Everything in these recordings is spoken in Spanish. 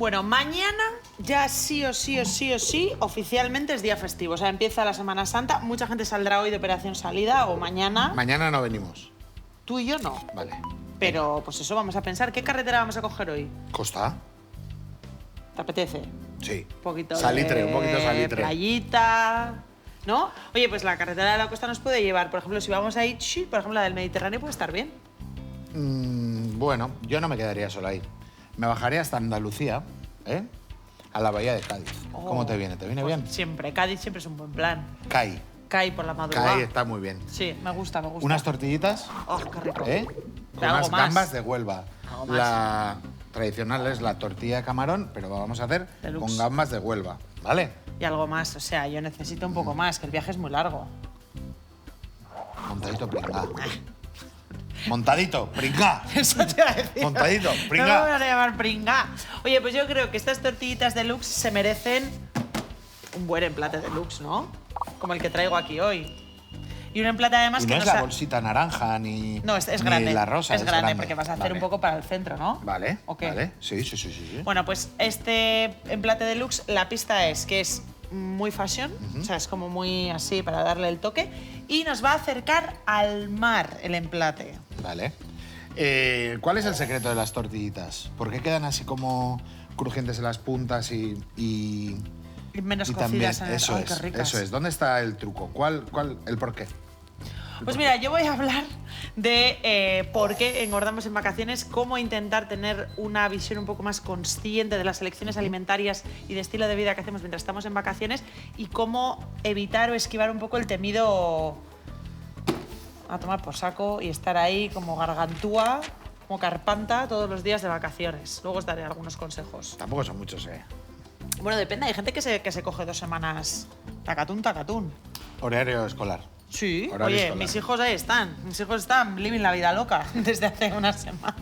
Bueno, mañana ya sí o sí, oficialmente es día festivo. O sea, empieza la Semana Santa. Mucha gente saldrá hoy de operación salida o mañana. Mañana no venimos. Tú y yo no. Vale. Pero pues eso vamos a pensar. ¿Qué carretera vamos a coger hoy? ¿Costa? ¿Te apetece? Sí. Un poquito salitre, un poquito salitre. Playita, ¿no? Oye, pues la carretera de la costa nos puede llevar. Por ejemplo, si vamos a ir, por ejemplo, la del Mediterráneo puede estar bien. Bueno, yo no me quedaría solo ahí. Me bajaré hasta Andalucía, ¿eh? A la bahía de Cádiz. Oh, ¿Cómo te viene? ¿Te viene pues bien? Siempre. Cádiz siempre es un buen plan. CAI. CAI por la madrugada. CAI está muy bien. Sí, me gusta. Unas tortillitas, Oh, qué rico. ¿eh? Con Pero algo unas más. gambas de Huelva. Algo más. La tradicional es la tortilla de camarón, pero vamos a hacer Deluxe. con gambas de Huelva, ¿vale? Y algo más. O sea, yo necesito un poco más, que el viaje es muy largo. Montadito pringá. Montadito, pringá. Eso te iba a decir. Montadito, pringá. No me van a llamar pringá. Oye, pues yo creo que estas tortillitas deluxe se merecen un buen emplate deluxe, ¿no? Como el que traigo aquí hoy. Y un emplate además Y que no es nos la ha- bolsita naranja ni, No, es ni grande. la rosa. Es grande porque vas a hacer Vale. un poco para el centro, ¿no? Vale, ¿O qué? vale. Sí. Bueno, pues este emplate deluxe, la pista es que es muy fashion, o sea, es como muy así para darle el toque, y nos va a acercar al mar el emplate. Vale. ¿Cuál es el secreto de las tortillitas? ¿Por qué quedan así como crujientes en las puntas y Y menos y también cocidas en el... eso Ay, es, qué ricas. eso es. ¿Dónde está el truco? El por qué? Pues mira, yo voy a hablar de por qué engordamos en vacaciones, cómo intentar tener una visión un poco más consciente de las elecciones alimentarias y de estilo de vida que hacemos mientras estamos en vacaciones y cómo evitar o esquivar un poco el temido a tomar por saco y estar ahí como gargantúa, como carpanta todos los días de vacaciones. Luego os daré algunos consejos. Tampoco son muchos, ¿eh? Bueno, depende, hay gente que se coge 2 semanas tacatún. Horario escolar. Sí, Horario oye, escolar. mis hijos ahí están. Mis hijos están living la vida loca desde hace una semana.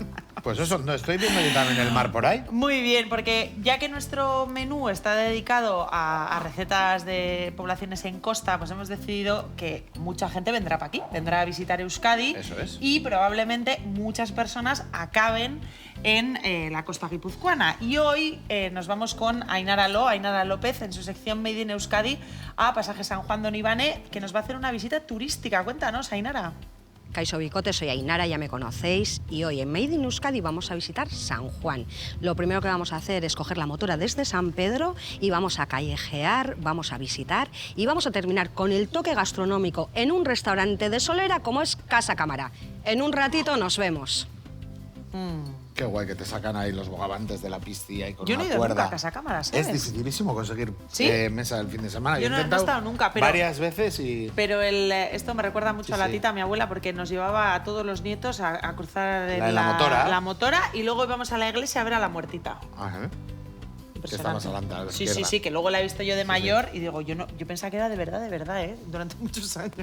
Pues eso, no estoy viendo yo también el mar por ahí. Muy bien, porque ya que nuestro menú está dedicado a recetas de poblaciones en costa, pues hemos decidido que mucha gente vendrá para aquí, vendrá a visitar Euskadi. Eso es. Y probablemente muchas personas acaben en la costa guipuzcoana. Y hoy nos vamos con Ainara López, en su sección Made in Euskadi, a Pasaje San Juan de Onibane, que nos va a hacer una visita turística. Cuéntanos, Ainara. Kaixo Bicote, soy Ainara, ya me conocéis, y hoy en Made in Euskadi vamos a visitar San Juan. Lo primero que vamos a hacer es coger la motora desde San Pedro y vamos a callejear, vamos a visitar y vamos a terminar con el toque gastronómico en un restaurante de Solera como es Casa Cámara. En un ratito nos vemos. Qué guay que te sacan ahí los bogavantes de la piscina y con Yo no he una ido cuerda. nunca a Casa Cámara, ¿sabes? Es dificilísimo conseguir ¿Sí? mesa del fin de semana. Yo he no he intentado estado nunca, pero- varias veces y... Pero esto me recuerda mucho Sí, a la sí. tita, a mi abuela, porque nos llevaba a todos los nietos a cruzar La motora. motora y luego íbamos a la iglesia a ver a la muertita. Ajá. Que está Impresionante. más adelante, a la Sí, izquierda. sí, que luego la he visto yo de mayor y digo, yo pensaba que era de verdad, durante muchos años.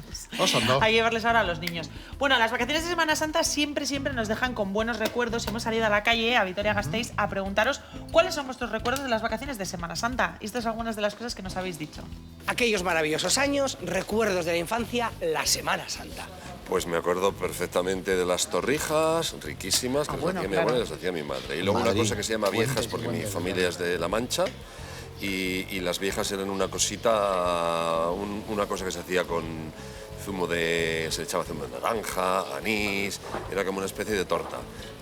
Son dos. Hay que llevarles ahora a los niños. Bueno, las vacaciones de Semana Santa siempre nos dejan con buenos recuerdos. Hemos salido a la calle, a Vitoria-Gasteiz, a preguntaros cuáles son vuestros recuerdos de las vacaciones de Semana Santa. Y estas son algunas de las cosas que nos habéis dicho. Aquellos maravillosos años, recuerdos de la infancia, la Semana Santa. Pues me acuerdo perfectamente de las torrijas, riquísimas, que las bueno, hacía mi claro. abuela y las hacía mi madre. Y luego Madrid, una cosa que se llama viejas, Fuentes y porque mi fuentes, familia es de La Mancha, y las viejas eran una cosita, una cosa que se hacía con se le echaba zumo de naranja, anís, era como una especie de torta,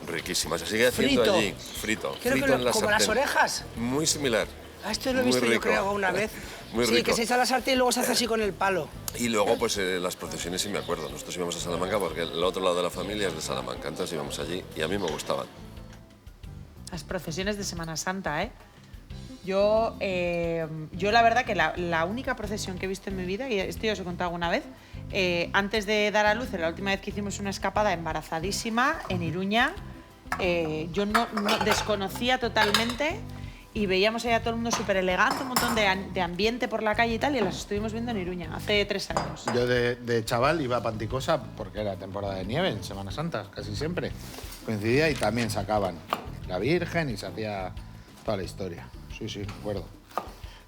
riquísima. Se sigue haciendo Frito. allí, frito, Creo frito que en la como las sartén. orejas. Muy similar. Ah, esto lo he Muy visto yo rico. creo una vez. Muy sí, rico. que se echa la sartén y luego se hace así con el palo. Y luego, pues las procesiones sí me acuerdo. Nosotros íbamos a Salamanca porque el otro lado de la familia es de Salamanca. Entonces íbamos allí y a mí me gustaban. Las procesiones de Semana Santa, ¿eh? Yo la verdad que la única procesión que he visto en mi vida, y esto ya os he contado alguna vez, antes de dar a luz, la última vez que hicimos una escapada embarazadísima en Iruña, yo no desconocía totalmente y veíamos ahí a todo el mundo súper elegante, un montón de ambiente por la calle y tal, y las estuvimos viendo en Iruña hace 3 años. Yo de chaval iba a Panticosa porque era temporada de nieve en Semana Santa, casi siempre. Coincidía y también sacaban la Virgen y se hacía toda la historia. Sí, me acuerdo.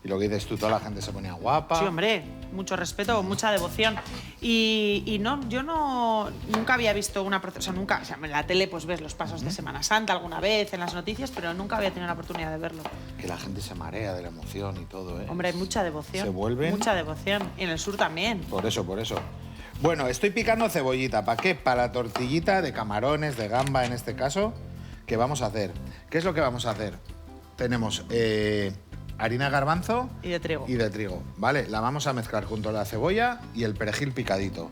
Y lo que dices tú, toda la gente se ponía guapa. Sí, hombre, mucho respeto, mucha devoción. Y no, yo nunca había visto una procesión, o sea, nunca, o sea, en la tele pues ves los pasos de Semana Santa alguna vez en las noticias, pero nunca había tenido la oportunidad de verlo. Que la gente se marea de la emoción y todo, ¿eh? Hombre, hay mucha devoción. Se vuelven. Mucha devoción. Y en el sur también. Por eso. Bueno, estoy picando cebollita. ¿Para qué? Para la tortillita de camarones, de gamba en este caso, que vamos a hacer. ¿Qué es lo que vamos a hacer? Tenemos harina de garbanzo Y de trigo. ¿vale? La vamos a mezclar junto a la cebolla y el perejil picadito.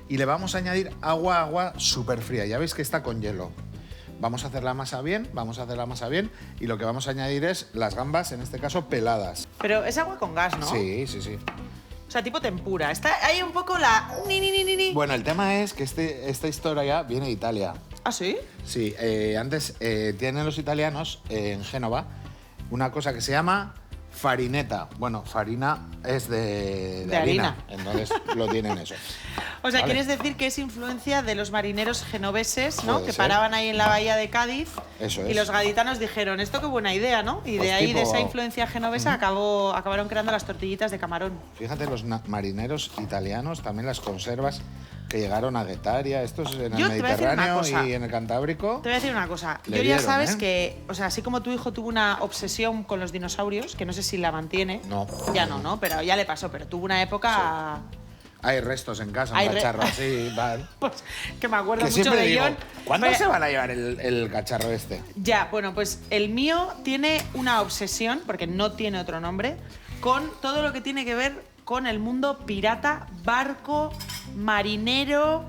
Y le vamos a añadir agua súper fría. Ya veis que está con hielo. Vamos a hacer la masa bien, y lo que vamos a añadir es las gambas, en este caso peladas. Pero es agua con gas, ¿no? Sí. O sea, tipo tempura. Está ahí un poco la... Ni. Bueno, el tema es que esta historia viene de Italia. ¿Ah, sí? Sí, antes tienen los italianos en Génova una cosa que se llama farineta. Bueno, farina es de harina, entonces lo tienen eso. O sea, Vale. ¿quieres decir que es influencia de los marineros genoveses, ¿no? Puede Que ser. paraban ahí en la bahía de Cádiz. Eso Y es. los gaditanos dijeron, esto qué buena idea, ¿no? Y de Pues ahí, tipo- de esa influencia genovesa, acabaron creando las tortillitas de camarón. Fíjate, los marineros italianos, también las conservas que llegaron a Guetaria, estos en Yo el te voy a decir una Mediterráneo cosa. y en el Cantábrico. Te voy a decir una cosa. Le Yo ya dieron, sabes ¿eh? que, o sea, así como tu hijo tuvo una obsesión con los dinosaurios, que no sé si la mantiene. No. Ya no, pero ya le pasó, pero tuvo una época... Hay restos en casa, Hay un re- cacharro así, vale. Pues, que me acuerdo Que mucho siempre de digo, John. ¿cuándo Pero- se van a llevar el cacharro este? Ya, bueno, pues el mío tiene una obsesión, porque no tiene otro nombre, con todo lo que tiene que ver con el mundo pirata, barco, marinero,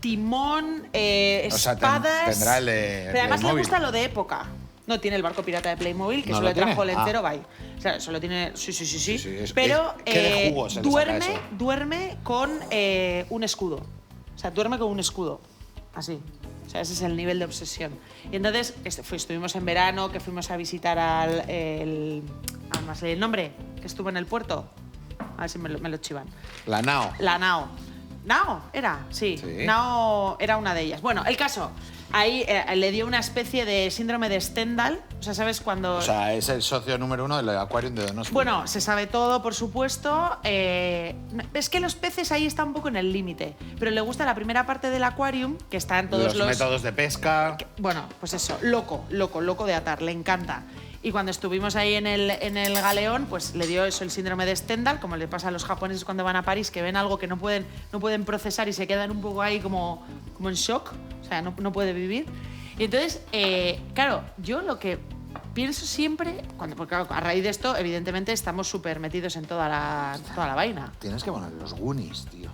timón, O sea, espadas. tendrá el de Pero además le Playmobil. gusta lo de época. No tiene el barco pirata de Playmobil, que ¿No solo lo tiene? trajo el Ah. entero, bye. O sea, solo tiene. Sí. Sí, es- Pero ¿qué de jugo se le saca eso? duerme con un escudo. O sea, duerme con un escudo. Así. O sea, ese es el nivel de obsesión. Y entonces estuvimos en verano, que fuimos a visitar además el nombre, que estuvo en el puerto. A ver si me lo chivan. La nao. La Nao. ¿Nao era? Sí. Sí. Nao era una de ellas. Bueno, el caso. Ahí le dio una especie de síndrome de Stendhal. O sea, ¿sabes cuando...? O sea, es el socio número 1 del Aquarium de Donosti. Bueno, se sabe todo, por supuesto. Es que los peces ahí están un poco en el límite. Pero le gusta la primera parte del aquarium, que están todos los métodos de pesca. Bueno, pues eso, loco de atar, le encanta. Y cuando estuvimos ahí en el galeón, pues le dio eso, el síndrome de Stendhal, como le pasa a los japoneses cuando van a París, que ven algo que no pueden procesar y se quedan un poco ahí como en shock, o sea, no puede vivir. Y entonces, claro, yo lo que pienso siempre, porque claro, a raíz de esto, evidentemente, estamos súper metidos en toda la vaina. Tienes que poner los Goonies, tío.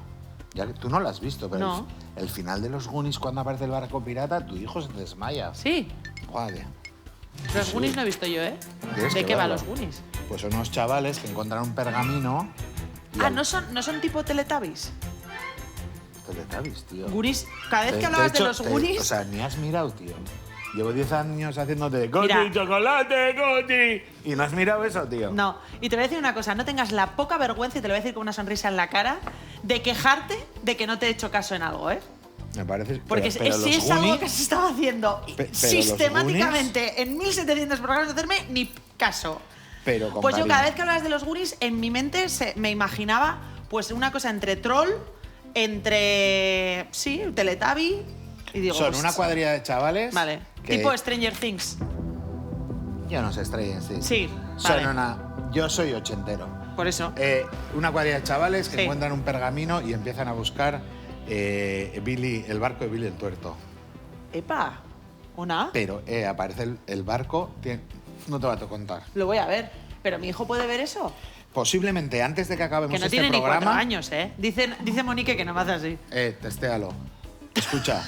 Ya que tú no lo has visto, pero No. el final de los Goonies, cuando aparece el barco pirata, tu hijo se desmaya. Sí, Joder. los Sí. Goonies no he visto yo, ¿eh? Tienes ¿De que qué va verlo. los Goonies? Pues son unos chavales que encontraron un pergamino. y Ah, al- ¿no son tipo Teletubbies? Teletubbies, tío. Goonies, cada vez Te- que te hablabas he de hecho- los Goonies... O sea, ni has mirado, tío. Llevo 10 años haciéndote Goti, Mira. chocolate, Goti. Y no has mirado eso, tío. No, y te voy a decir una cosa, no tengas la poca vergüenza, y te lo voy a decir con una sonrisa en la cara, de quejarte de que no te he hecho caso en algo, ¿eh? Me parece. Porque pero si los es algo Goonies- que se estaba haciendo pero los sistemáticamente en 1700 programas, no hacerme ni caso. Pero con Pues yo cariño. cada vez que hablabas de los Goonies, en mi mente me imaginaba pues una cosa entre troll, entre, sí, Teletubby, y digo... Son pues, una cuadrilla de chavales. Vale, que tipo Stranger Things. Yo no sé, estrellas, sí. Sí, Son vale. Yo soy ochentero. Por eso. Una cuadrilla de chavales que Sí. encuentran un pergamino y empiezan a buscar el barco de Billy el Tuerto. Epa, ¿una? Pero aparece el barco, no te va a contar. Lo voy a ver. Pero mi hijo puede ver eso. Posiblemente antes de que acabemos Que no este tiene ni 4 programa. años, ¿eh? Dice Monique que no me hace así. Testéalo. Escucha,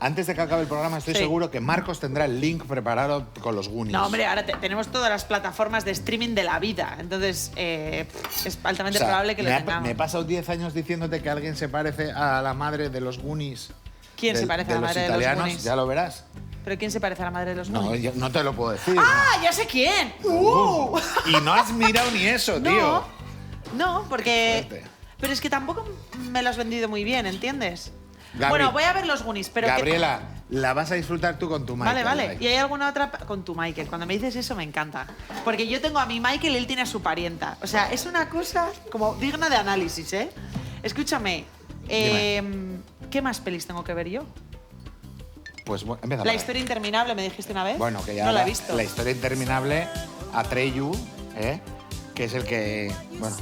antes de que acabe el programa estoy Sí. seguro que Marcos tendrá el link preparado con los Goonies. No, hombre, ahora tenemos todas las plataformas de streaming de la vida. Entonces, es altamente O sea, probable que lo me tengamos. me he pasado 10 años diciéndote que alguien se parece a la madre de los Goonies. ¿Quién se parece a la madre de los italianos, Goonies? Ya lo verás. ¿Pero quién se parece a la madre de los No, Goonies? yo no te lo puedo decir. ¡Ah, ya sé quién! Y no has mirado ni eso, tío. No, porque... Fuerte. Pero es que tampoco me lo has vendido muy bien, ¿entiendes? Gabri. Bueno, voy a ver los Goonies, pero... Gabriela, la vas a disfrutar tú con tu Michael. Vale. ¿Y hay alguna otra con tu Michael? Cuando me dices eso me encanta. Porque yo tengo a mi Michael y él tiene a su parienta. O sea, es una cosa como digna de análisis, ¿eh? Escúchame, ¿qué más pelis tengo que ver yo? Pues empieza. La historia interminable, me dijiste una vez. Bueno, que ya no la he visto. La historia interminable, Atreyu, que es el que, bueno,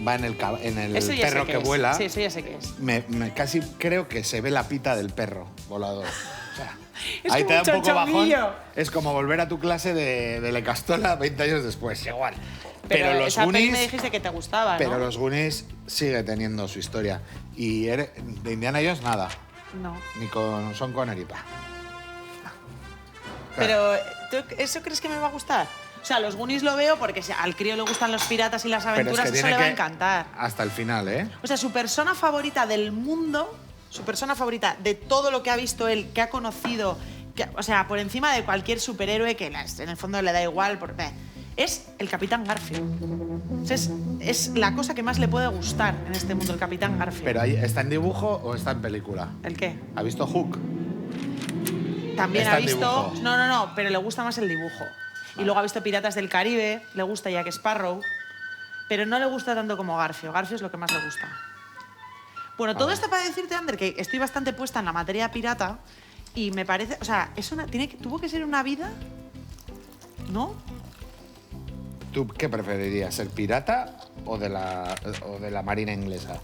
va en el perro que vuela. Sí, eso ya sé qué es. Me casi creo que se ve la pita del perro volador. O sea, es ahí como te da un poco bajón. Es como volver a tu clase de La Castola 20 años después, igual. Pero los esa peli Goonies, me dijiste que te gustaba, ¿no? pero los Goonies sigue teniendo su historia. Y de Indiana Jones nada. No. Ni con Sean Connery, pa. Pero, ¿eso crees que me va a gustar? O sea, los Goonies lo veo porque al crío le gustan los piratas y las aventuras, pero es que eso le va a encantar. Hasta el final, ¿eh? O sea, su persona favorita del mundo, su persona favorita de todo lo que ha visto él, que ha conocido, o sea, por encima de cualquier superhéroe que en el fondo le da igual, es el Capitán Garfield. O sea, es la cosa que más le puede gustar en este mundo, el Capitán Garfield. Pero ahí, ¿está en dibujo o está en película? ¿El qué? ¿Ha visto Hook? También Está ha en visto... dibujo. No, pero le gusta más el dibujo. Y luego ha visto Piratas del Caribe, le gusta Jack Sparrow, pero no le gusta tanto como Garfio. Garfio es lo que más le gusta. Bueno, todo esto para decirte, Ander, que estoy bastante puesta en la materia pirata y me parece... O sea, tuvo que ser una vida, ¿no? ¿Tú qué preferirías, ser pirata o de la marina inglesa?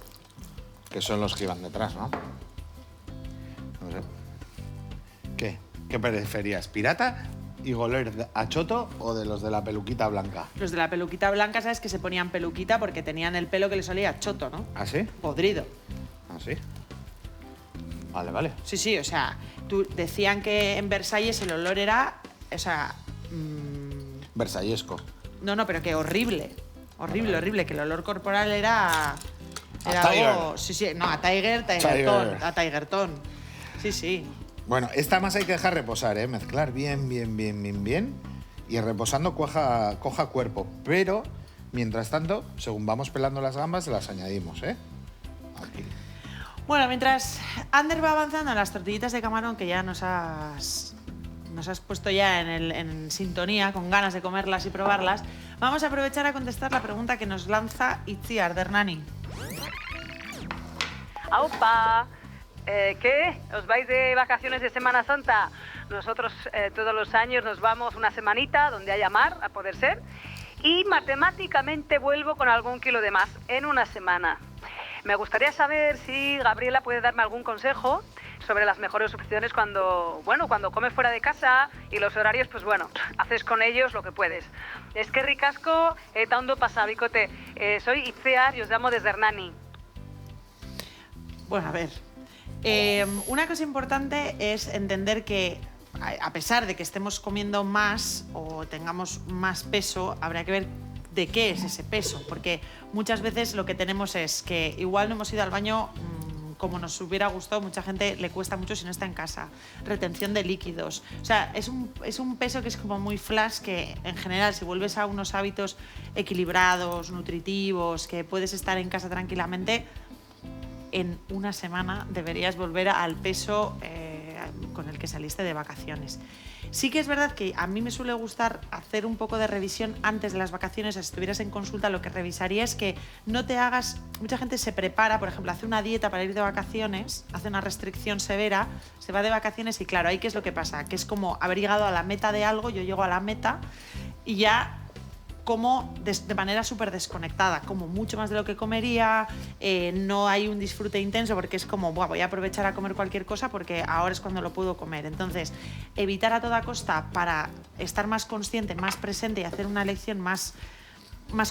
Que son los que iban detrás, ¿no? No sé. ¿Qué preferías, pirata y goler a choto o de los de la peluquita blanca? Los de la peluquita blanca, ¿sabes? Que se ponían peluquita porque tenían el pelo que les olía a choto, ¿no? ¿Ah, sí? Podrido. ¿Ah, sí? Vale. Sí, o sea, decían que en Versalles el olor era... O sea... Versallesco. No, pero que horrible. Horrible, que el olor corporal era Tiger. algo... Sí, no, a Tigerton. A Tigerton. Sí. Bueno, esta masa hay que dejar reposar, ¿eh? Mezclar bien. Y reposando coja cuerpo. Pero, mientras tanto, según vamos pelando las gambas, las añadimos, ¿eh? Aquí. Bueno, mientras Ander va avanzando en las tortillitas de camarón que ya nos has puesto ya en sintonía, con ganas de comerlas y probarlas, vamos a aprovechar a contestar la pregunta que nos lanza Itziar Dernani. ¡Aupa! ¿Qué? ¿Os vais de vacaciones de Semana Santa? Nosotros todos los años nos vamos una semanita donde haya mar, a poder ser, y matemáticamente vuelvo con algún kilo de más en una semana. Me gustaría saber si Gabriela puede darme algún consejo sobre las mejores opciones cuando comes fuera de casa y los horarios, pues bueno, haces con ellos lo que puedes. Es que ricasco, eta ondo pasa, bicote. Soy Itziar y os llamo desde Hernani. Bueno, a ver. Una cosa importante es entender que, a pesar de que estemos comiendo más o tengamos más peso, habrá que ver de qué es ese peso, porque muchas veces lo que tenemos es que igual no hemos ido al baño como nos hubiera gustado, mucha gente le cuesta mucho si no está en casa, retención de líquidos, o sea, es un peso que es como muy flash, que en general si vuelves a unos hábitos equilibrados, nutritivos, que puedes estar en casa tranquilamente, en una semana deberías volver al peso con el que saliste de vacaciones. Sí que es verdad que a mí me suele gustar hacer un poco de revisión antes de las vacaciones. Si estuvieras en consulta, lo que revisaría es que no te hagas... Mucha gente se prepara, por ejemplo, hace una dieta para ir de vacaciones, hace una restricción severa, se va de vacaciones y claro, ahí ¿qué es lo que pasa? Que es como haber llegado a la meta de algo, yo llego a la meta y ya como de manera súper desconectada, como mucho más de lo que comería, no hay un disfrute intenso porque es como, voy a aprovechar a comer cualquier cosa porque ahora es cuando lo puedo comer. Entonces, evitar a toda costa para estar más consciente, más presente y hacer una elección más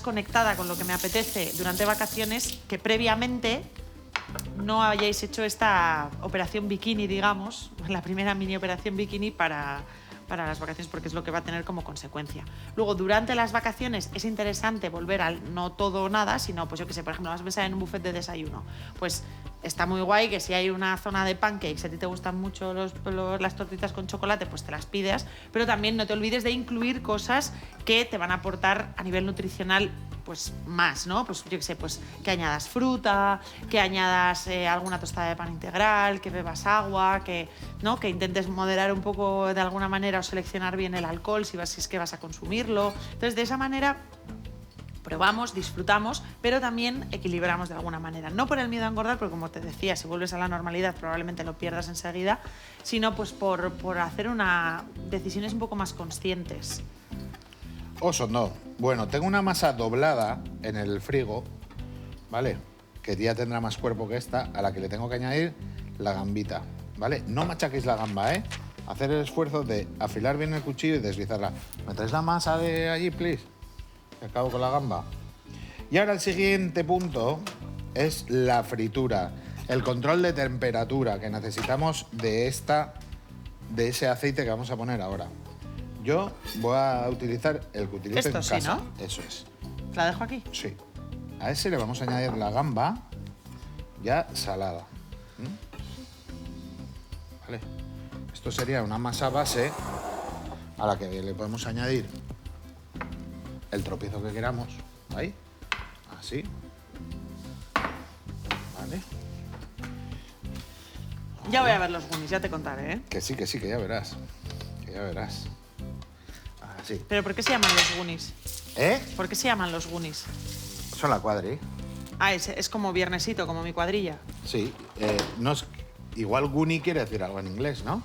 conectada con lo que me apetece durante vacaciones, que previamente no hayáis hecho esta operación bikini, digamos, la primera mini operación bikini para las vacaciones, porque es lo que va a tener como consecuencia. Luego, durante las vacaciones es interesante volver al no todo o nada, sino, pues yo que sé, por ejemplo, vas a pensar en un buffet de desayuno. Pues está muy guay que si hay una zona de pancakes, a ti te gustan mucho las tortitas con chocolate, pues te las pides, pero también no te olvides de incluir cosas que te van a aportar a nivel nutricional pues más, ¿no? Pues yo qué sé, pues que añadas fruta, que añadas alguna tostada de pan integral, que bebas agua, que, ¿no? Que intentes moderar un poco de alguna manera o seleccionar bien el alcohol si es que vas a consumirlo. Entonces, de esa manera probamos, disfrutamos, pero también equilibramos de alguna manera. No por el miedo a engordar, porque como te decía, si vuelves a la normalidad probablemente lo pierdas enseguida, sino pues por hacer decisiones un poco más conscientes. Oso, no. Bueno, tengo una masa doblada en el frigo, ¿vale? Que ya tendrá más cuerpo que esta, a la que le tengo que añadir la gambita, ¿vale? No machaquéis la gamba, ¿eh? Hacer el esfuerzo de afilar bien el cuchillo y deslizarla. ¿Me traes la masa de allí, please? Que acabo con la gamba. Y ahora el siguiente punto es la fritura. El control de temperatura que necesitamos de ese aceite que vamos a poner ahora. Yo voy a utilizar el que utilizo en casa. Esto sí, ¿no? Eso es. ¿La dejo aquí? Sí. A ese le vamos a añadir la gamba ya salada. ¿Vale? Esto sería una masa base a la que le podemos añadir el tropiezo que queramos. Ahí. Así. ¿Vale? Ya voy a ver los Goonies, ya te contaré, ¿eh? Que sí, que ya verás. Que ya verás. Así. ¿Pero por qué se llaman los Goonies? ¿Eh? ¿Por qué se llaman los Goonies? Son la cuadri. Ah, es como viernesito, como mi cuadrilla. Sí. No es, igual Goonie quiere decir algo en inglés, ¿no?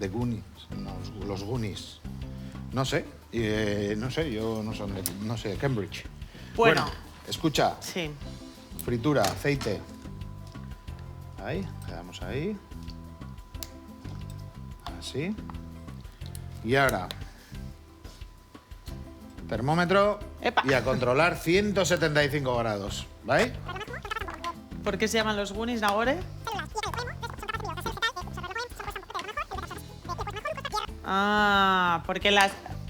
The Goonies. No, los Goonies. No sé. No sé, yo no sé, Cambridge. Bueno. Escucha. Sí. Fritura, aceite. Ahí, quedamos ahí. Así. Y ahora, termómetro. ¡Epa! Y a controlar 175 grados, ¿vale? ¿Por qué se llaman los Goonies, Nagore? Ah, porque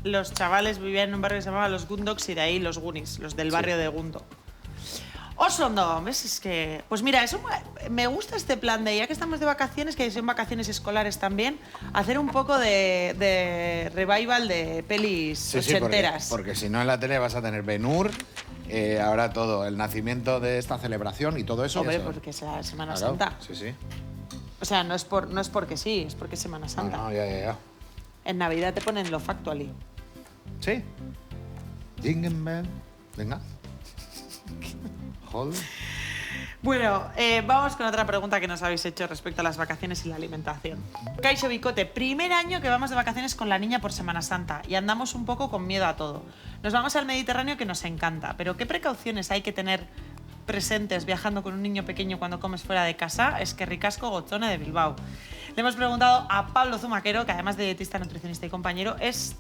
los chavales vivían en un barrio que se llamaba Los Goondocks y de ahí los Goonies, los del barrio de Gundo. Osondo, ¿ves? Es que... Pues mira, eso me gusta este plan de, ya que estamos de vacaciones, que son vacaciones escolares también, hacer un poco de revival de pelis ochenteras. Porque si no en la tele vas a tener Ben-Hur, ahora todo, el nacimiento de esta celebración y todo eso. Hombre, porque es la Semana Claro, Santa. Sí. O sea, no es porque sí, es porque es Semana Santa. No, ya. En Navidad te ponen lo Factually. Sí. Jingle Bell. Venga. Hold. Bueno, vamos con otra pregunta que nos habéis hecho respecto a las vacaciones y la alimentación. Kaixo Bicote, primer año que vamos de vacaciones con la niña por Semana Santa y andamos un poco con miedo a todo. Nos vamos al Mediterráneo que nos encanta, pero ¿qué precauciones hay que tener presentes viajando con un niño pequeño cuando comes fuera de casa? Es que ricasco Gotzone de Bilbao. Le hemos preguntado a Pablo Zumaquero, que además de dietista, nutricionista y compañero, es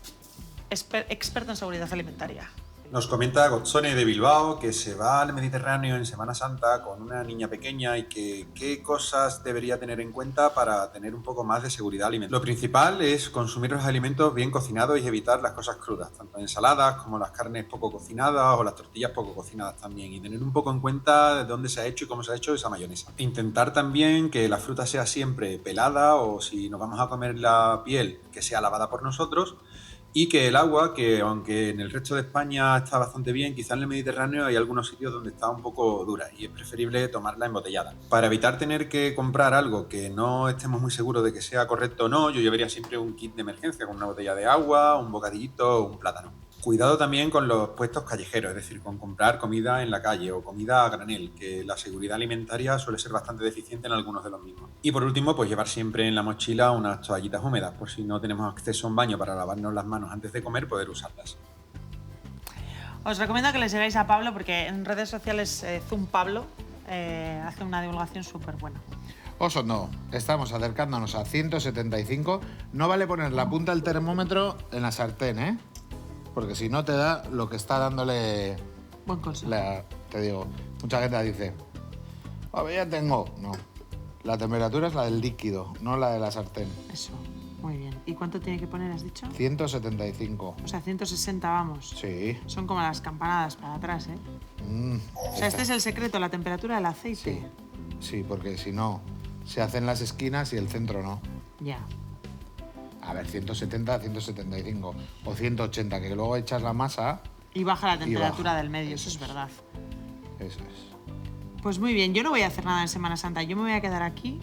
experto en seguridad alimentaria. Nos comenta Gotzone de Bilbao que se va al Mediterráneo en Semana Santa con una niña pequeña y que qué cosas debería tener en cuenta para tener un poco más de seguridad alimentaria. Lo principal es consumir los alimentos bien cocinados y evitar las cosas crudas, tanto ensaladas como las carnes poco cocinadas o las tortillas poco cocinadas también, y tener un poco en cuenta de dónde se ha hecho y cómo se ha hecho esa mayonesa. Intentar también que la fruta sea siempre pelada, o si nos vamos a comer la piel, que sea lavada por nosotros. Y que el agua, que aunque en el resto de España está bastante bien, quizá en el Mediterráneo hay algunos sitios donde está un poco dura y es preferible tomarla embotellada. Para evitar tener que comprar algo que no estemos muy seguros de que sea correcto o no, yo llevaría siempre un kit de emergencia con una botella de agua, un bocadillito o un plátano. Cuidado también con los puestos callejeros, es decir, con comprar comida en la calle o comida a granel, que la seguridad alimentaria suele ser bastante deficiente en algunos de los mismos. Y por último, pues llevar siempre en la mochila unas toallitas húmedas, por si no tenemos acceso a un baño para lavarnos las manos antes de comer, poder usarlas. Os recomiendo que le sigáis a Pablo porque en redes sociales Zoom Pablo hace una divulgación súper buena. Oso, no. Estamos acercándonos a 175. No vale poner la punta del termómetro en la sartén, ¿eh? Porque si no te da lo que está dándole... Buen consejo. Te digo, mucha gente dice, a ver, ya tengo. No, la temperatura es la del líquido, no la de la sartén. Eso, muy bien. ¿Y cuánto tiene que poner, has dicho? 175. O sea, 160 vamos. Sí. Son como las campanadas para atrás, ¿eh? O sea, este es el secreto, la temperatura del aceite. Sí, porque si no, se hacen las esquinas y el centro no. Ya. A ver, 170, 175 o 180, que luego echas la masa Y baja la temperatura del medio, eso es verdad. Eso es. Pues muy bien, yo no voy a hacer nada en Semana Santa, yo me voy a quedar aquí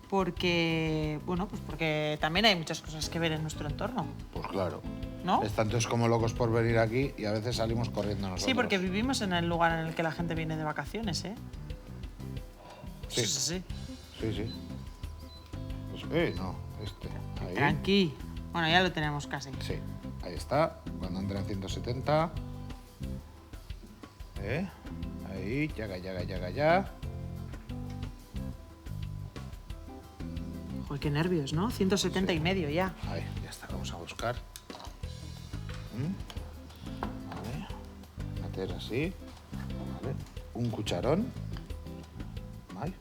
porque, bueno, pues porque también hay muchas cosas que ver en nuestro entorno, Pues claro. ¿no? Están todos como locos por venir aquí y a veces salimos corriendo nosotros. Sí, porque vivimos en el lugar en el que la gente viene de vacaciones, ¿eh? Sí. Eso es así. Sí, sí. Pues, no, ahí. Tranqui. Bueno, ya lo tenemos casi. Sí, ahí está. Cuando entra en 170. Ahí, ya. Joder, qué nervios, ¿no? 170 y medio ya. Ahí, ya está. Vamos a buscar. Vale. Meter así. Vale. Un cucharón. Vale.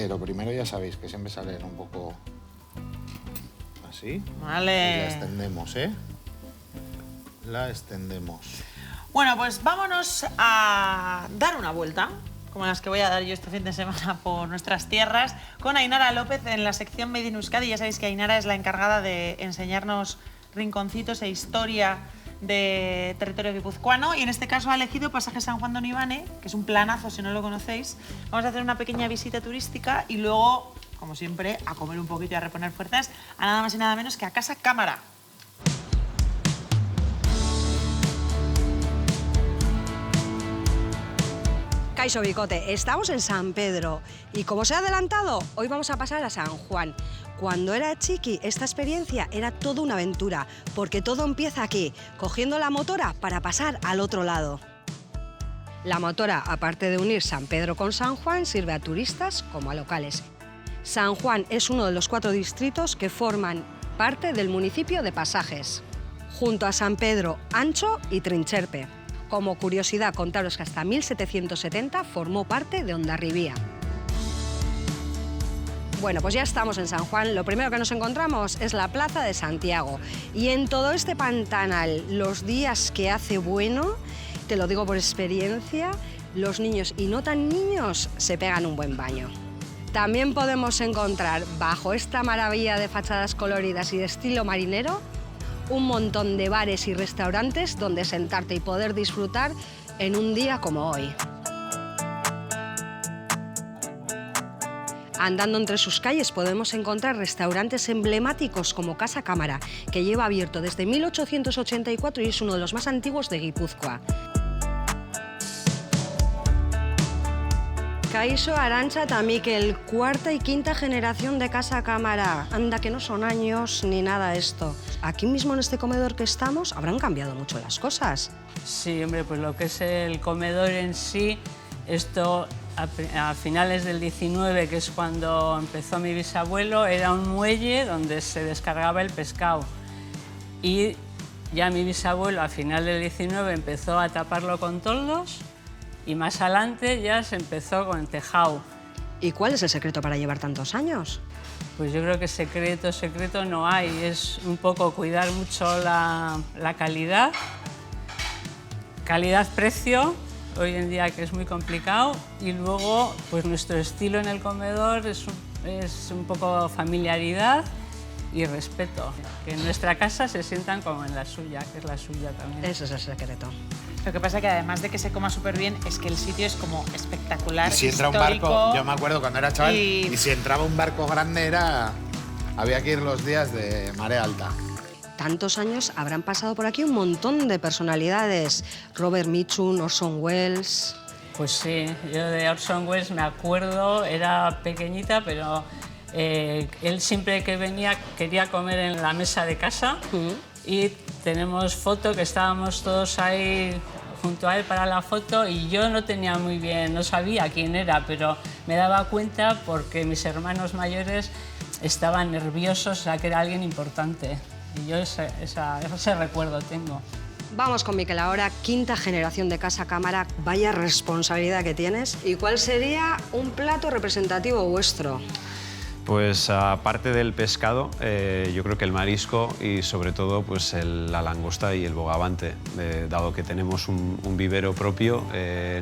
Lo primero ya sabéis que siempre salen un poco así. Vale. Y la extendemos, ¿eh? La extendemos. Bueno, pues vámonos a dar una vuelta, como las que voy a dar yo este fin de semana por nuestras tierras, con Ainara López en la sección Made in Euskadi. Ya sabéis que Ainara es la encargada de enseñarnos rinconcitos e historia de territorio guipuzcoano, y en este caso ha elegido Pasaje San Juan de Onibane, que es un planazo si no lo conocéis. Vamos a hacer una pequeña visita turística y luego, como siempre, a comer un poquito y a reponer fuerzas a nada más y nada menos que a Casa Cámara. Kaixo Bicote, estamos en San Pedro y como se ha adelantado, hoy vamos a pasar a San Juan. Cuando era chiqui, esta experiencia era toda una aventura, porque todo empieza aquí, cogiendo la motora para pasar al otro lado. La motora, aparte de unir San Pedro con San Juan, sirve a turistas como a locales. San Juan es uno de los 4 distritos que forman parte del municipio de Pasajes, junto a San Pedro, Ancho y Trincherpe. Como curiosidad, contaros que hasta 1770 formó parte de Hondarribía. Bueno, pues ya estamos en San Juan. Lo primero que nos encontramos es la Plaza de Santiago. Y en todo este pantanal, los días que hace bueno, te lo digo por experiencia, los niños y no tan niños se pegan un buen baño. También podemos encontrar, bajo esta maravilla de fachadas coloridas y de estilo marinero, un montón de bares y restaurantes donde sentarte y poder disfrutar en un día como hoy. Andando entre sus calles podemos encontrar restaurantes emblemáticos como Casa Cámara, que lleva abierto desde 1884 y es uno de los más antiguos de Guipúzcoa. Kaixo Arantxa eta Mikel, 4ª y 5ª generación de Casa Cámara. Anda, que no son años ni nada esto. Aquí mismo en este comedor que estamos habrán cambiado mucho las cosas. Sí, hombre, pues lo que es el comedor en sí, esto a finales del 19, que es cuando empezó mi bisabuelo, era un muelle donde se descargaba el pescado. Y ya mi bisabuelo a final del 19 empezó a taparlo con toldos y más adelante ya se empezó con el tejado. ¿Y cuál es el secreto para llevar tantos años? Pues yo creo que secreto no hay, es un poco cuidar mucho la calidad, calidad-precio, hoy en día que es muy complicado, y luego pues nuestro estilo en el comedor es un poco familiaridad y respeto, que en nuestra casa se sientan como en la suya, que es la suya también. Ese es el secreto. Lo que pasa es que además de que se coma súper bien, es que el sitio es como espectacular, Y si entra histórico, un barco, yo me acuerdo cuando era chaval, y y si entraba un barco grande había que ir los días de marea alta. Tantos años habrán pasado por aquí un montón de personalidades. Robert Mitchum, Orson Welles. Pues sí, yo de Orson Welles me acuerdo, era pequeñita, pero él siempre que venía quería comer en la mesa de casa. Y tenemos foto que estábamos todos ahí junto a él para la foto y yo no tenía muy bien, no sabía quién era, pero me daba cuenta porque mis hermanos mayores estaban nerviosos, o sea que era alguien importante. Y yo ese recuerdo tengo. Vamos con Mikel ahora, 5ª generación de Casa Cámara. Vaya responsabilidad que tienes. ¿Y cuál sería un plato representativo vuestro? Pues aparte del pescado, yo creo que el marisco y sobre todo pues la langosta y el bogavante, dado que tenemos un vivero propio,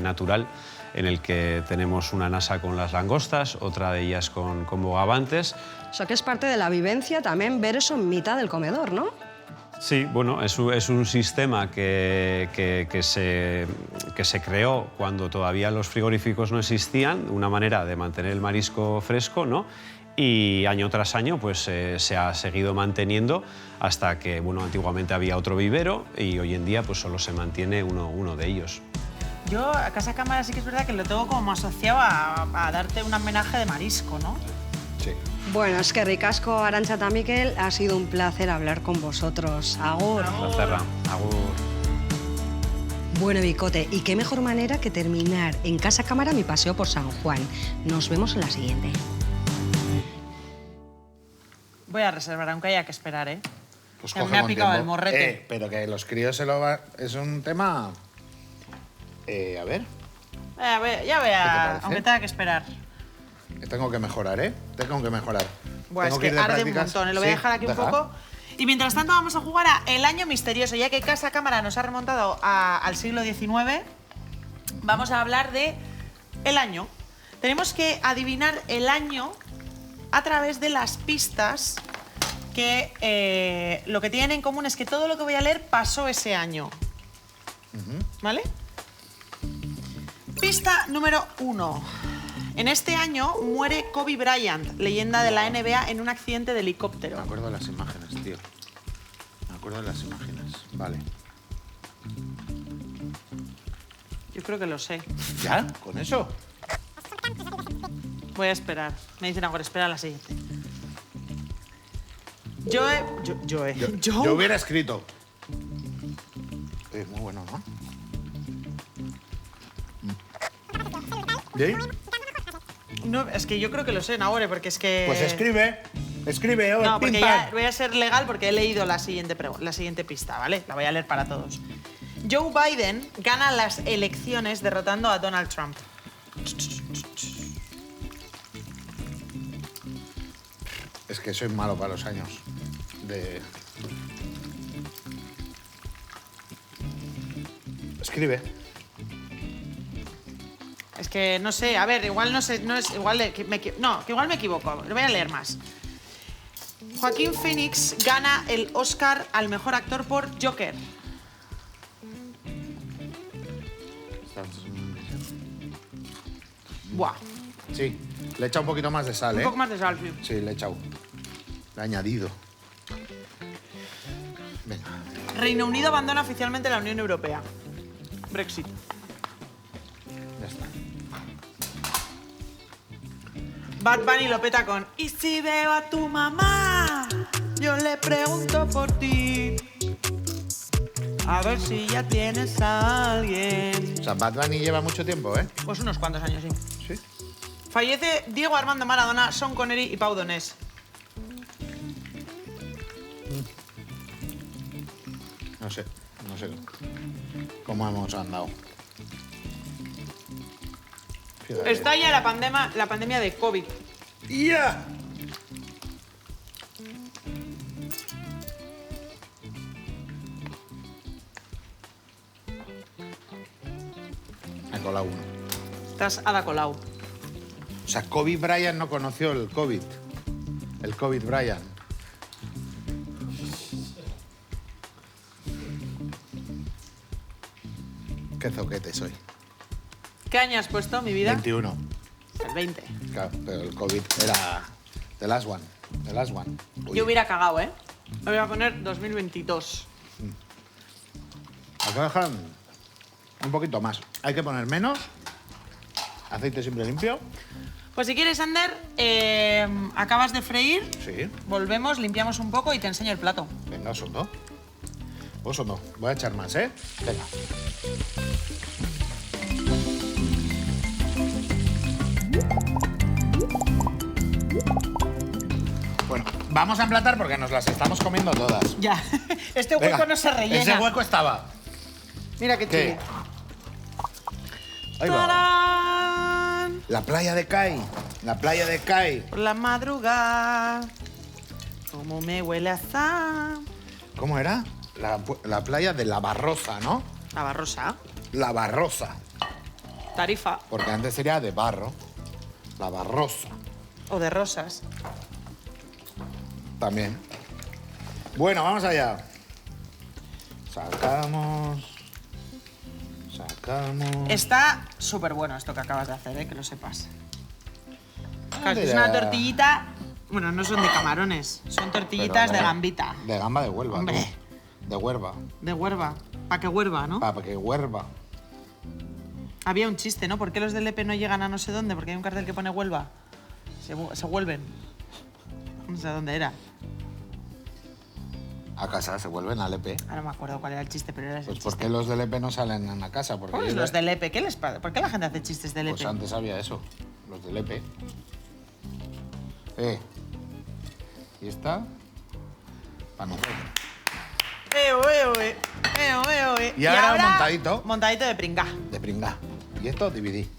natural, en el que tenemos una nasa con las langostas, otra de ellas con bogavantes. O sea que es parte de la vivencia también ver eso en mitad del comedor, ¿no? Sí, bueno, es un sistema que se creó cuando todavía los frigoríficos no existían, una manera de mantener el marisco fresco, ¿no? Y año tras año pues, se ha seguido manteniendo hasta que, bueno, antiguamente había otro vivero y hoy en día pues, solo se mantiene uno de ellos. Yo a Casa Cámara sí que es verdad que lo tengo como asociado a darte un homenaje de marisco, ¿no? Sí. Bueno, es que ricasco, Arantxa eta Mikel, ha sido un placer hablar con vosotros. Agur. Placer, agur. Bueno, Bicote, y qué mejor manera que terminar en Casa Cámara mi paseo por San Juan. Nos vemos en la siguiente. Voy a reservar, aunque haya que esperar, ¿eh? Pues Que coge me ha con picado tiempo. el morrete. Pero que los críos se lo va... Es un tema... a ver, Ya ¿Qué te vea, parece? aunque tenga que esperar. tengo que mejorar, ¿eh? Tengo que mejorar. Buah, Tengo es que ir de arde un prácticas. montón, ¿eh? Lo voy a Sí, dejar aquí un deja. poco. Y mientras tanto vamos a jugar a El Año Misterioso, ya que Casa Cámara nos ha remontado al siglo XIX. Vamos a hablar de el año. Tenemos que adivinar el año a través de las pistas que lo que tienen en común es que todo lo que voy a leer pasó ese año. ¿Vale? Pista número 1. En este año muere Kobe Bryant, leyenda de la NBA, en un accidente de helicóptero. Me acuerdo de las imágenes, tío. Me acuerdo de las imágenes. Vale. Yo creo que lo sé. ¿Ya? ¿Con eso? Voy a esperar. Me dicen ahora, espera a la siguiente. Yo hubiera escrito. Muy bueno, ¿no? ¿Sí? No, es que yo creo que lo sé, Nahore, porque es que... Pues escribe. Escribe. Oh, No, pim, porque pam. ya voy a ser legal porque he leído la siguiente pista, ¿vale? La voy a leer para todos. Joe Biden gana las elecciones derrotando a Donald Trump. Es que soy malo para los años. Escribe. Es que no sé, a ver, igual no sé, no es igual que que igual me equivoco. Lo voy a leer más. Joaquín Phoenix gana el Oscar al mejor actor por Joker. Buah, Sí. Le he echado un poquito más de sal, un ¿eh? poco más de sal, sí. Sí, le he echado. Le he añadido. Venga. Reino Unido abandona oficialmente la Unión Europea. Brexit. Ya está. Bad Bunny lo peta con "Y si veo a tu mamá, yo le pregunto por ti. A ver si ya tienes a alguien". O sea, Bad Bunny lleva mucho tiempo, ¿eh? Pues unos cuantos años, sí. Sí. Fallece Diego Armando Maradona, Sean Connery y Pau Donés. No sé cómo hemos andado. Fíjate. Estalla la pandemia de COVID. ¡Ya! Ha colado uno. Estás Ada Colau. O sea, Kobe Bryant no conoció el COVID. El COVID Bryant. Qué zoquete soy. ¿Qué año has puesto, mi vida? 21. El 20. Claro, pero el COVID era the last one. The last one. Uy, Yo hubiera cagado, ¿eh? Me voy a poner 2022. hay que dejar un poquito más. Hay que poner menos. Aceite siempre limpio. Pues si quieres, Ander, acabas de freír, Sí. volvemos, limpiamos un poco y te enseño el plato. Venga, Soto. Soto. Voy a echar más, ¿eh? Venga. Bueno, vamos a emplatar porque nos las estamos comiendo todas. Ya, este hueco Venga, no se rellena. Ese hueco estaba. Mira qué ¿Qué? chulo. Ahí va. ¡Tarán! La playa de Cai. La playa de Cai. Por la madrugada, como me huele a sal. ¿Cómo era? La playa de La Barroza, ¿no? La Barrosa, La Barroza. Tarifa Porque antes sería de barro. La Barroza. o de rosas. También. Bueno, vamos allá. Sacamos. Está súper bueno esto que acabas de hacer, que lo sepas. Claro, es ya. una tortillita... Bueno, no son de camarones, son tortillitas de gambita. De gamba de Huelva. Hombre. De Huelva. De huerva. Pa' que huerva, ¿no? Para que Huelva. Había un chiste, ¿no? ¿Por qué los del Lepe no llegan a no sé dónde? Porque hay un cartel que pone Huelva. Se vuelven. No sé dónde era. A casa se vuelven al EP. Ahora no me acuerdo cuál era el chiste, pero era ese Pues chiste. ¿por qué los del EP no salen a la casa? Porque ¿Cómo es yo- los del Lepe? ¿Qué les pasa? ¿Por qué la gente hace chistes del Lepe? Pues antes había eso. Los del EP. Y esta. Para nosotros. Y ahora montadito. Montadito de pringá. De pringá. Y esto dividí.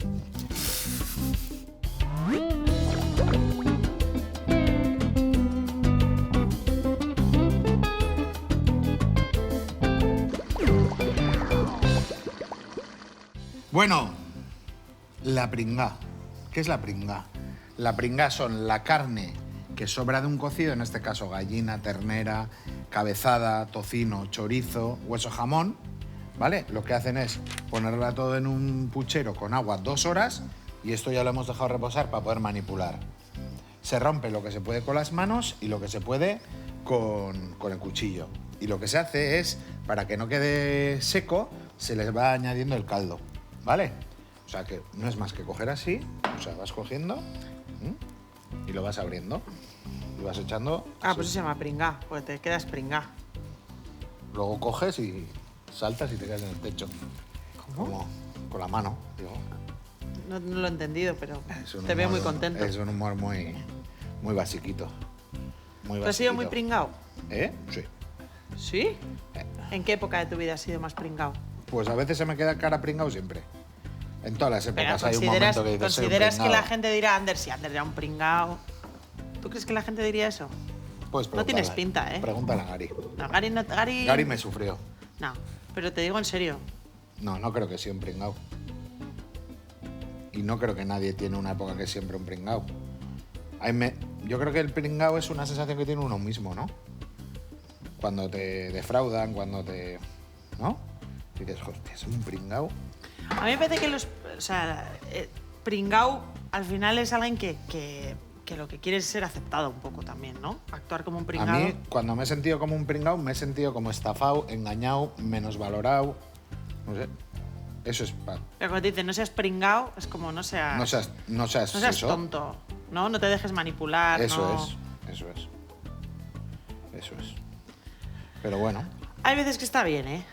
Bueno, la pringá. ¿Qué es la pringá? La pringá son la carne que sobra de un cocido, en este caso gallina, ternera, cabezada, tocino, chorizo, hueso jamón, ¿vale? Lo que hacen es ponerla todo en un puchero con agua 2 horas y esto ya lo hemos dejado reposar para poder manipular. Se rompe lo que se puede con las manos y lo que se puede con el cuchillo. Y lo que se hace es, para que no quede seco, se les va añadiendo el caldo, ¿vale? O sea que no es más que coger así, o sea, vas cogiendo y lo vas abriendo. Y vas echando. Ah, pues eso se llama pringá, porque te quedas pringá. Luego coges y saltas y te quedas en el techo. ¿Cómo? Como con la mano, digo. No lo he entendido, pero Es un te veo humor- muy contento. Es un humor muy basiquito. Muy ¿Tú has sido basiquito. muy pringao? Sí. ¿Sí? ¿En qué época de tu vida has sido más pringao? Pues a veces se me queda cara pringao siempre. En todas las Pero épocas hay un momento que dices, soy un ¿consideras que pringao. la gente dirá, Ander, si Ander era un pringao? ¿Tú crees que la gente diría eso? Pues No tienes pregúntale. pinta, ¿eh? Pregúntale a Gary. No, Gary... Gary me sufrió. No, pero te digo en serio. No creo que sea un pringao. Y no creo que nadie tiene una época que es siempre un pringao. Yo creo que el pringao es una sensación que tiene uno mismo, ¿no? Cuando te defraudan, cuando te... ¿no? Y dices, hostia, es un pringao. A mí me parece que pringao al final es alguien que lo que quiere es ser aceptado un poco también, ¿no? Actuar como un pringao. A mí, cuando me he sentido como un pringao, me he sentido como estafado, engañado, menosvalorado. No sé. Eso es... Pero cuando te dicen no seas pringao, es como no seas No seas eso. tonto, ¿no? No te dejes manipular, Eso no... es. Pero bueno, Hay veces que está bien, ¿eh?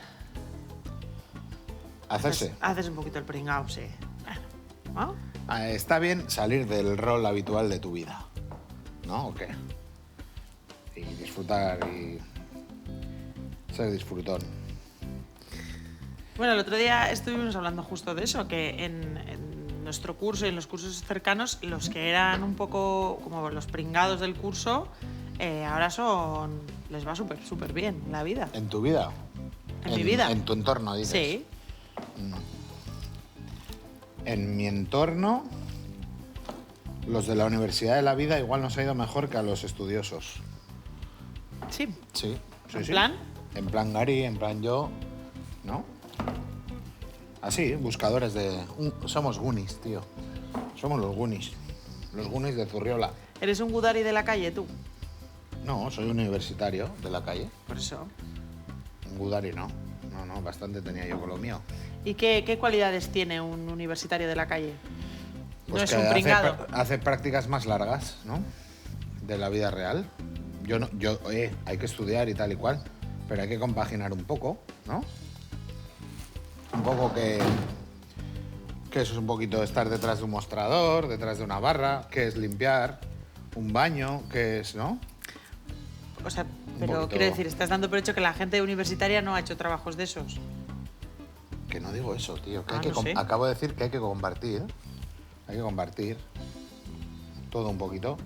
hacerse. Haces un poquito el pringao, sí. ¿No? Está bien salir del rol habitual de tu vida, ¿no? ¿O qué? Y disfrutar y ser disfrutón. Bueno, el otro día estuvimos hablando justo de eso, que en nuestro curso y en los cursos cercanos, los que eran un poco como los pringados del curso, ahora les va súper bien la vida. ¿En tu vida? En mi vida. En tu entorno, dices. Sí. En mi entorno, los de la Universidad de la Vida igual nos ha ido mejor que a los estudiosos. Sí. Sí. ¿En plan? En plan Gary, en plan yo, ¿no? Así, buscadores de... somos Goonies, tío. Somos los Goonies. Los Goonies de Zurriola. ¿Eres un gudari de la calle, tú? No, soy universitario de la calle. Por eso. Un Gudari no. No, bastante tenía yo con lo mío. ¿Y qué cualidades tiene un universitario de la calle? Pues no es que un pringado. hace prácticas más largas, ¿no? De la vida real. Hay que estudiar y tal y cual, pero hay que compaginar un poco, ¿no? Un poco que eso es un poquito estar detrás de un mostrador, detrás de una barra, que es limpiar un baño, que es, ¿no? O sea, Un pero poquito- quiero decir, estás dando por hecho que la gente universitaria no ha hecho trabajos de esos. Que no digo eso, tío. Que Ah, hay que no sé. acabo de decir que hay que compartir. Hay que compartir todo un poquito.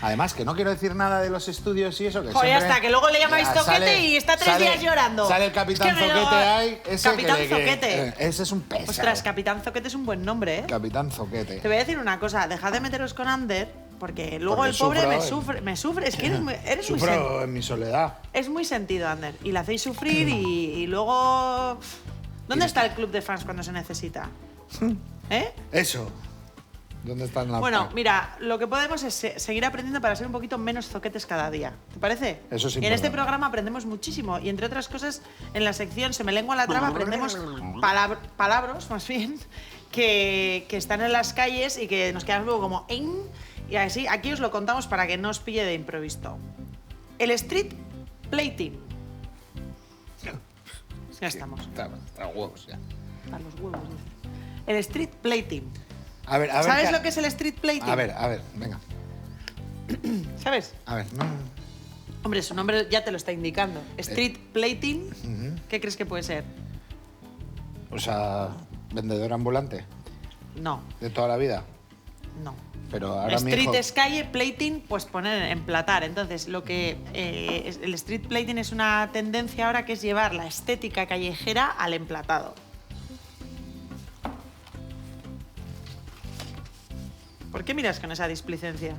Además, que no quiero decir nada de los estudios y eso. Que Joder, ya siempre- está, que luego le llamáis Ya, Zoquete y está 3 días llorando. Sale el Capitán Es que me lo- Zoquete ahí. Ese Capitán que Zoquete. ese es un pesado. Ostras, Capitán Zoquete es un buen nombre, ¿eh? Capitán Zoquete. Te voy a decir una cosa, dejad de meteros con Ander, porque luego Porque el pobre sufro, me sufre. Es que eres muy Sufro en mi soledad. es muy sentido, Ander. Y le hacéis sufrir y luego... ¿Dónde está el club de fans cuando se necesita? ¿Eh? Eso. ¿Dónde están las... Bueno, mira, lo que podemos es seguir aprendiendo para ser un poquito menos zoquetes cada día. ¿Te parece? Eso es Y en este importante. programa aprendemos muchísimo. Y entre otras cosas, en la sección Se me lengua la traba aprendemos palabras, más bien, que están en las calles y que nos quedamos luego como... "En", y así, aquí os lo contamos para que no os pille de improviso. El street plating. Ya estamos. Está huevos ya. A los huevos, dice. El street plating. A ver, ¿Sabes lo que es el street plating? A ver, venga. ¿Sabes? A ver, no. Hombre, su nombre ya te lo está indicando. Street plating, ¿qué crees que puede ser? O sea, vendedor ambulante No, de toda la vida. no. Pero ahora mi Street hijo... es calle, plating, pues poner, emplatar. Entonces, lo que el street plating es una tendencia ahora que es llevar la estética callejera al emplatado. ¿Por qué miras con esa displicencia?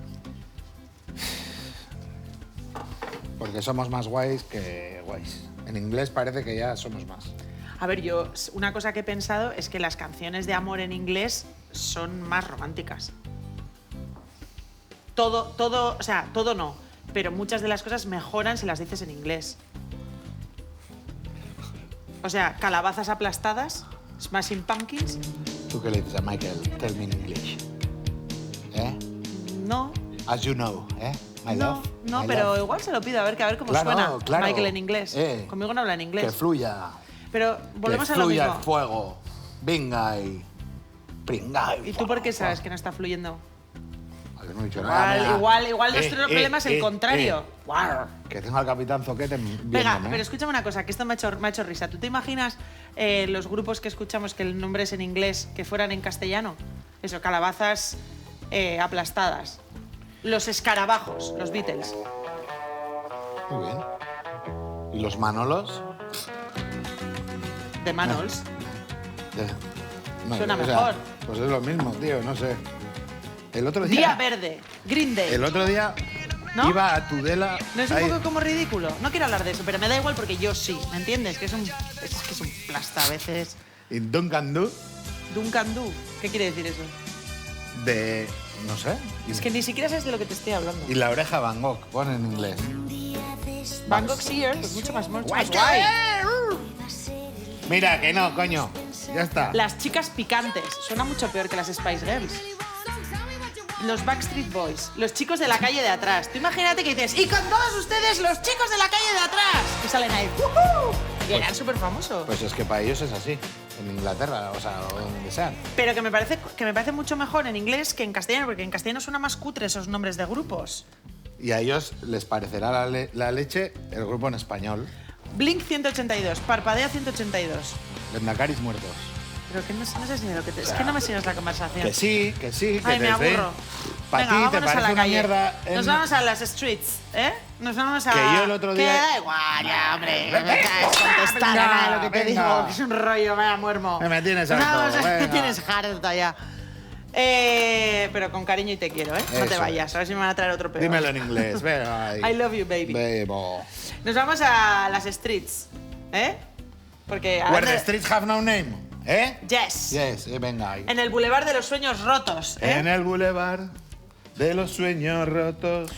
Porque somos más guays que guays. En inglés parece que ya somos más. A ver, yo una cosa que he pensado es que las canciones de amor en inglés son más románticas. Todo, o sea, todo no, pero muchas de las cosas mejoran si las dices en inglés. O sea, calabazas aplastadas, Smashing Pumpkins, ¿Tú qué le dices a Michael? Tell me in English. ¿Eh? no, As you know, ¿eh? My no, love. no, my pero love. igual se lo pido, a ver cómo Claro, suena claro. Michael en inglés. Conmigo no habla en Que inglés. fluya. Pero volvemos que a lo fluya mismo. el fuego. Venga y... Pringa ¿Y tú por qué sabes que no está fluyendo? Yo no he dicho nada. Igual nuestro problema es el contrario. Que tengo al Capitán Zoquete viéndome. Venga, pero escúchame una cosa, que esto me ha hecho risa. ¿Tú te imaginas los grupos que escuchamos que el nombre es en inglés, que fueran en castellano? Eso, calabazas aplastadas. Los escarabajos, los Beatles. Muy bien. ¿Y los Manolos? De Manols. No, Suena o sea, mejor. Pues es lo mismo, tío, no sé. El otro día... Día Verde, Green Day. El otro día ¿No? iba a Tudela... ¿No es un ahí- poco como ridículo? No quiero hablar de eso, pero me da igual porque yo sí, ¿me entiendes? Que es un plasta a veces. Y Duncan Du Duncan Du. ¿Qué quiere decir eso? de... no sé. Es que ni siquiera sabes de lo que te estoy hablando. Y la oreja Van Gogh, pone en inglés. Van Gogh Seer, pues mucho más guay. Mira, que no, coño. Ya está. Las chicas picantes. Suena mucho peor que las Spice Girls. Los Backstreet Boys. Los chicos de la calle de atrás. Tú imagínate que dices, y con todos ustedes, los chicos de la calle de atrás. Y salen ahí. ¡Woohoo! Y eran súper famosos. Pues es que para ellos es así. En Inglaterra, o sea, o donde sean. Pero que me parece mucho mejor en inglés que en castellano, porque en castellano suena más cutre esos nombres de grupos. Y a ellos les parecerá la leche el grupo en español. Blink 182, Parpadea 182. Lendacaris muertos. Pero que no sé si lo que te... Es que no me sigues la conversación. Que sí, que sí. Ay, que me desde- aburro. Para Venga, ti te vámonos a parece la una calle. mierda. Nos vamos a las streets, ¿eh? Nos vamos a... Que yo el otro día- Que da igual, ya, hombre. No me caes contestar a nada de lo que te venga. digo, que es un rollo, vaya muermo. Me tienes No, harto, o sea, me venga. tienes harta ya. Pero con cariño y te quiero, ¿eh? No te Eso vayas, a ver si me van a traer otro peor. Dímelo en inglés. Venga, ahí. I love you, baby. Bebo. Nos vamos a las streets, ¿eh? Porque... Where the streets have no name. ¿Eh? Yes. Yes, venga ahí. En el Boulevard de los Sueños Rotos, ¿eh? En el boulevard de los sueños rotos.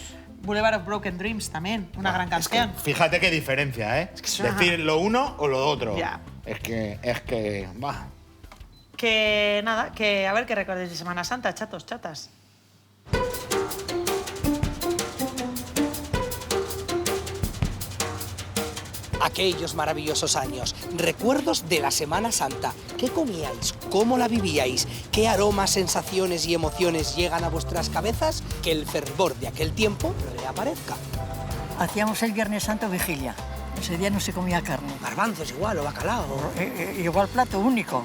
Boulevard of Broken Dreams también, una gran canción. Fíjate qué diferencia, ¿eh? que suena- Decir lo uno o lo otro. Ya. Es que, va. Que nada, que a ver qué recordáis de Semana Santa, chatos, chatas. Aquellos maravillosos años, recuerdos de la Semana Santa. ¿Qué comíais? ¿Cómo la vivíais? ¿Qué aromas, sensaciones y emociones llegan a vuestras cabezas? Que el fervor de aquel tiempo reaparezca. Hacíamos el Viernes Santo vigilia. Ese día no se comía carne. Garbanzos igual o bacalao. Igual plato único.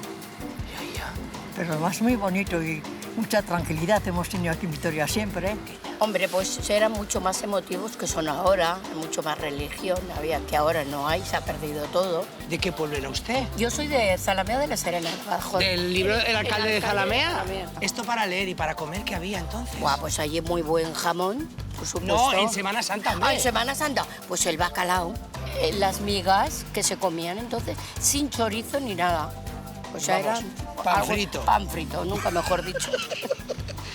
Pero además muy bonito y mucha tranquilidad hemos tenido aquí en Vitoria siempre. Hombre, pues eran mucho más emotivos que son ahora, mucho más religión, había que ahora no hay, se ha perdido todo. ¿De qué pueblo era usted? Yo soy de Zalamea de la Serena, abajo. ¿Del libro El alcalde de Zalamea? Zalamea. Esto para leer y para comer, ¿qué había entonces? Buah, pues allí muy buen jamón, por supuesto. No, en Semana Santa, hombre. Ah, en Semana Santa, pues el bacalao, las migas que se comían entonces, sin chorizo ni nada. O sea, Vamos, era pan algo- frito. Pan frito, nunca mejor dicho.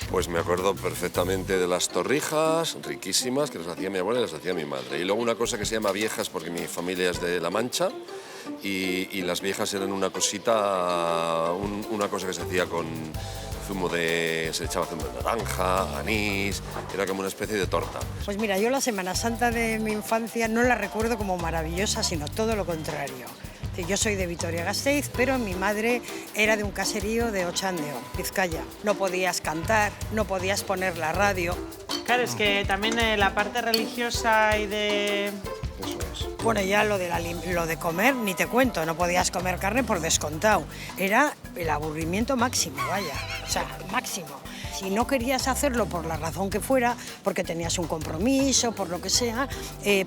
Pues me acuerdo perfectamente de las torrijas, riquísimas, que las hacía mi abuela y las hacía mi madre. Y luego una cosa que se llama viejas, porque mi familia es de La Mancha, y las viejas eran una cosita, una cosa que se hacía con zumo de... se echaba zumo de naranja, anís, era como una especie de torta. Pues mira, yo la Semana Santa de mi infancia no la recuerdo como maravillosa, sino todo lo contrario. Yo soy de Vitoria-Gasteiz, pero mi madre era de un caserío de Ochándeo, Vizcaya. No podías cantar, no podías poner la radio. Claro, es que también la parte religiosa y de... Eso es. Bueno, ya lo de comer, ni te cuento, no podías comer carne por descontado. Era el aburrimiento máximo, vaya, o sea, máximo. Si no querías hacerlo por la razón que fuera, porque tenías un compromiso, por lo que sea,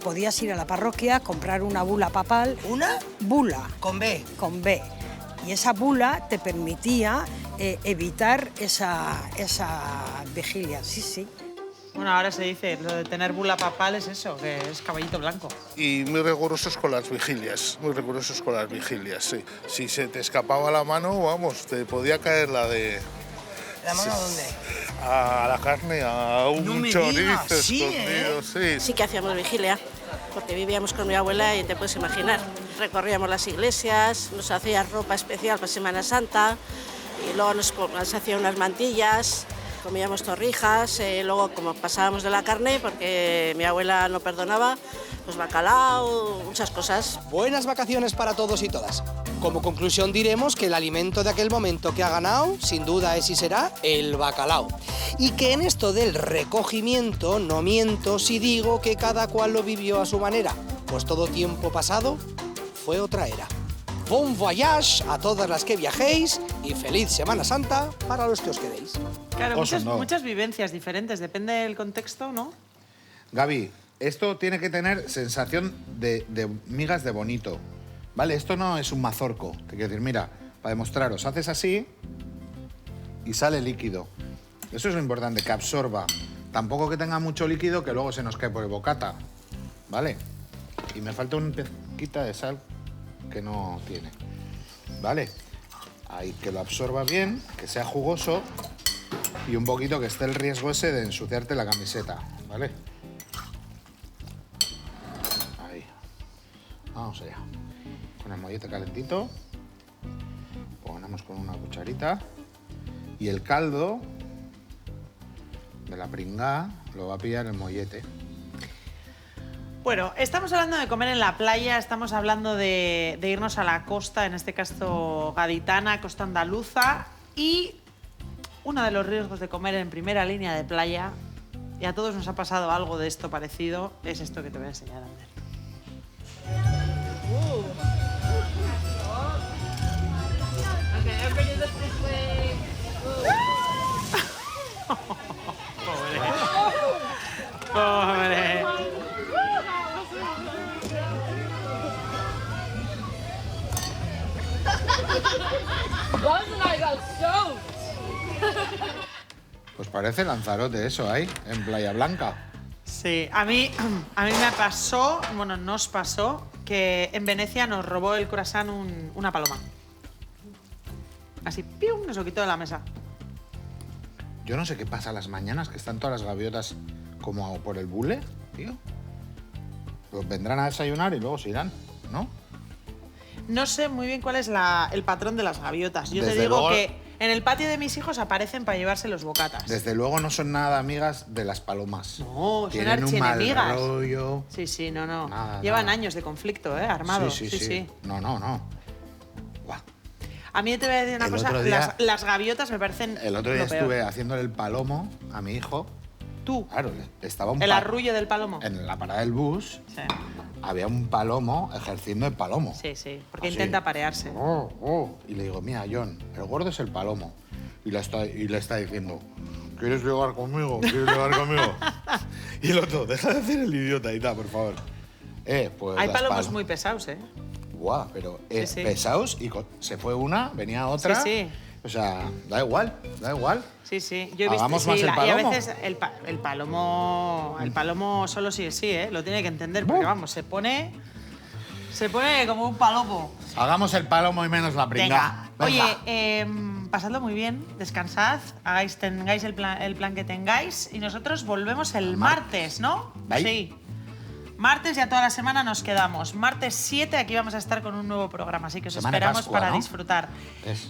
podías ir a la parroquia, comprar una bula papal. ¿Una? Bula. ¿Con B? Con B. Y esa bula te permitía evitar esa vigilia, sí, sí. Bueno, ahora se dice, lo de tener bula papal es eso, que es caballito blanco. Y muy rigurosos con las vigilias, muy rigurosos con las vigilias, sí. Si se te escapaba la mano, vamos, te podía caer la de... ¿La mano a dónde? A la carne, a un No me chorizo digas, sí, escondido, sí. Sí que hacíamos vigilia, porque vivíamos con mi abuela y te puedes imaginar. Recorríamos las iglesias, nos hacía ropa especial para Semana Santa y luego nos hacía unas mantillas, comíamos torrijas, luego como pasábamos de la carne, porque mi abuela no perdonaba, pues bacalao, muchas cosas. Buenas vacaciones para todos y todas. Como conclusión diremos que el alimento de aquel momento que ha ganado, sin duda es y será, el bacalao. Y que en esto del recogimiento no miento si digo que cada cual lo vivió a su manera, pues todo tiempo pasado fue otra era. Bon voyage a todas las que viajéis y feliz Semana Santa para los que os quedéis. Claro, Oso, no. muchas vivencias diferentes, depende del contexto, ¿no? Gaby, esto tiene que tener sensación de migas de bonito. Vale, esto no es un mazorco. Te quiero decir, mira, para demostraros, haces así y sale líquido. Eso es lo importante, que absorba. Tampoco que tenga mucho líquido que luego se nos cae por el bocata. ¿Vale? Y me falta una pizquita de sal que no tiene. ¿Vale? Ahí, que lo absorba bien, que sea jugoso y un poquito que esté el riesgo ese de ensuciarte la camiseta. ¿Vale? Ahí. Vamos allá. Con el mollete calentito, ponemos con una cucharita y el caldo de la pringá lo va a pillar el mollete. Bueno, estamos hablando de comer en la playa, estamos hablando de irnos a la costa, en este caso gaditana, costa andaluza, y uno de los riesgos de comer en primera línea de playa, y a todos nos ha pasado algo de esto parecido, es esto que te voy a enseñar, Ander. Pobre. Pues parece Lanzarote eso ahí, en Playa Blanca. Sí, a mí me pasó, bueno, nos pasó, que en Venecia nos robó el croissant una paloma. Así, ¡pium!, nos lo quitó de la mesa. Yo no sé qué pasa a las mañanas, que están todas las gaviotas como por el bule, tío. Pues vendrán a desayunar y luego se irán, ¿no? No sé muy bien cuál es el patrón de las gaviotas. Yo te Desde digo luego- que en el patio de mis hijos aparecen para llevarse los bocatas. Desde luego no son nada amigas de las palomas. No, son Tienen un mal archienemigas. rollo. Sí, sí, no. Nada, Llevan nada. años de conflicto, armados. Sí. No. A mí te voy a decir una El cosa, otro día- las gaviotas me parecen El otro día lo peor. estuve haciéndole el palomo a mi hijo. ¿Tú? Claro, estaba un El pa- arrullo del palomo. En la parada del bus Sí, había un palomo ejerciendo el palomo. sí, porque Así. intenta parearse. Y le digo, mira, John, el gordo es el palomo. Y le está diciendo, ¿Quieres llegar conmigo? ¿Quieres llegar conmigo? Y el otro, deja de hacer el idiota y tal, por favor. Pues Hay las palomos muy pesados, ¿eh? Buah, pero Sí, sí. pesados y se fue una, venía otra. Sí, sí. O sea, da igual, da igual. Sí, sí. Yo he visto, Hagamos sí, más el y a palomo. veces el palomo solo sí es sí, ¿eh? Lo tiene que entender, porque vamos, se pone como un palomo. Hagamos el palomo y menos la pringa. Venga. Oye, pasadlo muy bien, descansad, tengáis el plan que tengáis y nosotros volvemos el martes, ¿no? Bye. Sí. Martes, ya toda la semana nos quedamos. Martes 7 aquí vamos a estar con un nuevo programa, así que os Semana de esperamos Pascua, para ¿no? disfrutar.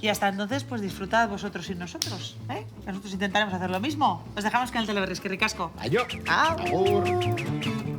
Y hasta entonces, pues disfrutad vosotros y nosotros, ¿eh? Nosotros intentaremos hacer lo mismo. Os dejamos con el Teleberris, que ricasco. Adiós. Agur.